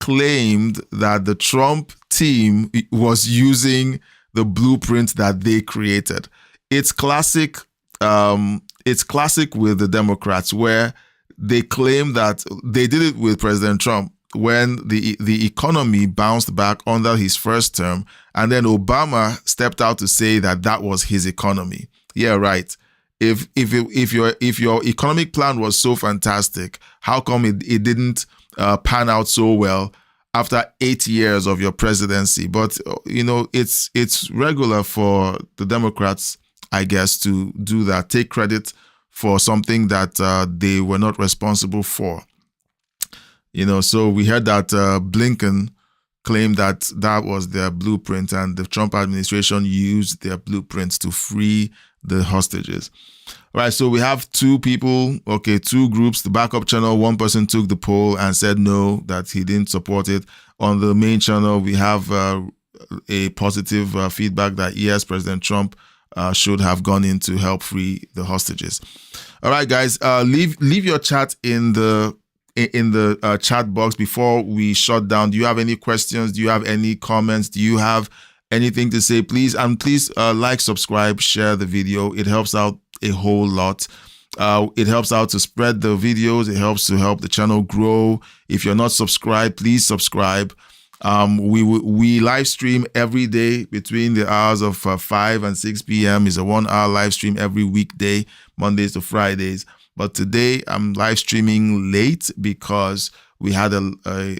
claimed that the Trump team was using the blueprint that they created. It's classic. It's classic with the Democrats, where they claim that they did it with President Trump when the economy bounced back under his first term, and then Obama stepped out to say that was his economy. Yeah, right. If your economic plan was so fantastic, how come it didn't pan out so well after 8 years of your presidency? But it's regular for the Democrats, I guess, to do that, take credit for something that they were not responsible for. So we heard that Blinken claimed that was their blueprint, and the Trump administration used their blueprints to free the hostages. All right, so we have 2 people, two groups. The backup channel, one person took the poll and said no, that he didn't support it. On the main channel, we have a positive feedback that yes, President Trump should have gone in to help free the hostages. All right, guys, leave your chat in the chat box before we shut down. Do you have any questions? Do you have any comments? Do you have anything to say? Please like, subscribe, share the video. It helps out a whole lot. It helps out to spread the videos. It helps to help the channel grow. If you're not subscribed, please subscribe. We live stream every day between the hours of 5 and 6 p.m. is a 1-hour live stream every weekday, Mondays to Fridays. But today I'm live streaming late because we had a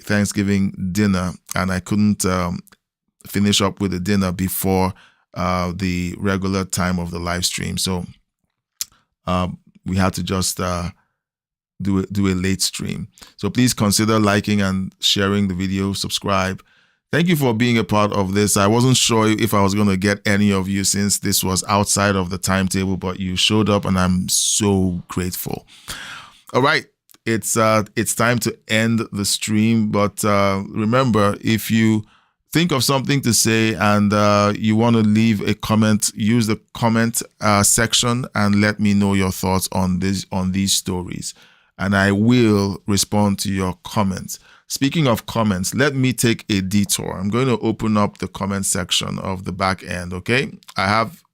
Thanksgiving dinner, and I couldn't finish up with the dinner before the regular time of the live stream. So we had to just do a late stream. So please consider liking and sharing the video, subscribe. Thank you for being a part of this. I wasn't sure if I was going to get any of you since this was outside of the timetable, but you showed up and I'm so grateful. All right. It's time to end the stream. But remember, if you think of something to say and you want to leave a comment, use the comment section and let me know your thoughts on these stories. And I will respond to your comments. Speaking of comments, let me take a detour. I'm going to open up the comment section of the back end, okay? I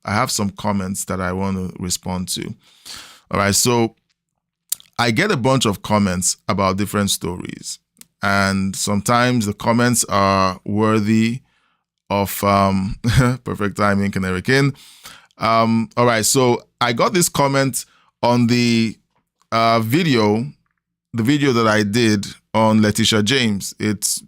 have some comments that I want to respond to. All right, so I get a bunch of comments about different stories, and sometimes the comments are worthy of perfect timing, Canary King. All right, so I got this comment on the video that I did on Letitia James. It's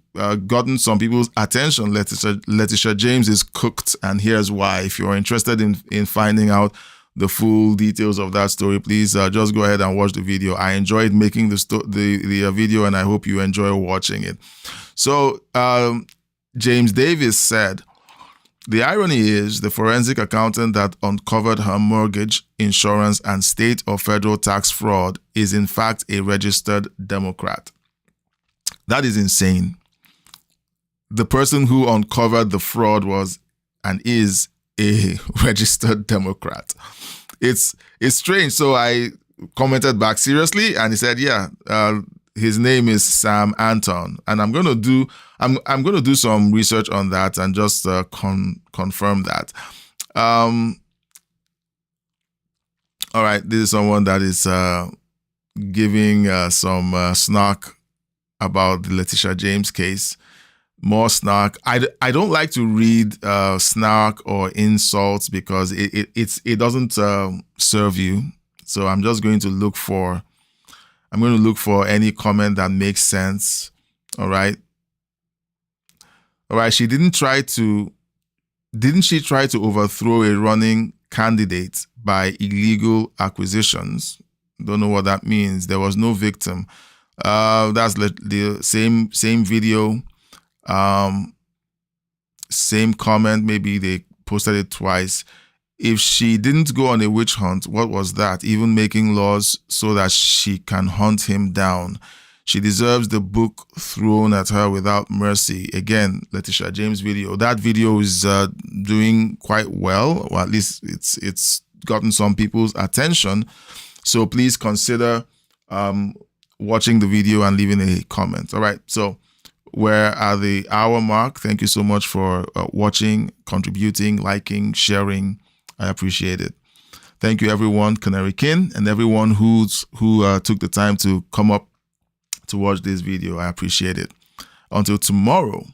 gotten some people's attention. Letitia James is cooked, and here's why. If you're interested in finding out the full details of that story, please just go ahead and watch the video. I enjoyed making the video, and I hope you enjoy watching it. So James Davis said, the irony is the forensic accountant that uncovered her mortgage, insurance, and state or federal tax fraud is in fact a registered Democrat. That is insane. The person who uncovered the fraud was and is a registered Democrat. It's strange. So commented back seriously, and he said, yeah, his name is Sam Anton, and I'm going to do some research on that and just confirm that. All right, this is someone that is giving some snark about the Letitia James case. More snark. I don't like to read snark or insults because it doesn't serve you. So I'm just going to look for any comment that makes sense. All right. Didn't she try to overthrow a running candidate by illegal acquisitions? Don't know what that means. There was no victim. That's the same video. Same comment, maybe they posted it twice. If she didn't go on a witch hunt, what was that? Even making laws so that she can hunt him down. She deserves the book thrown at her without mercy. Again, Letitia James video. That video is doing quite well, or at least it's gotten some people's attention. So please consider watching the video and leaving a comment. All right, so we're at the hour mark. Thank you so much for watching, contributing, liking, sharing. I appreciate it. Thank you, everyone, Canary Kin, and everyone who took the time to come up to watch this video. I appreciate it. Until tomorrow,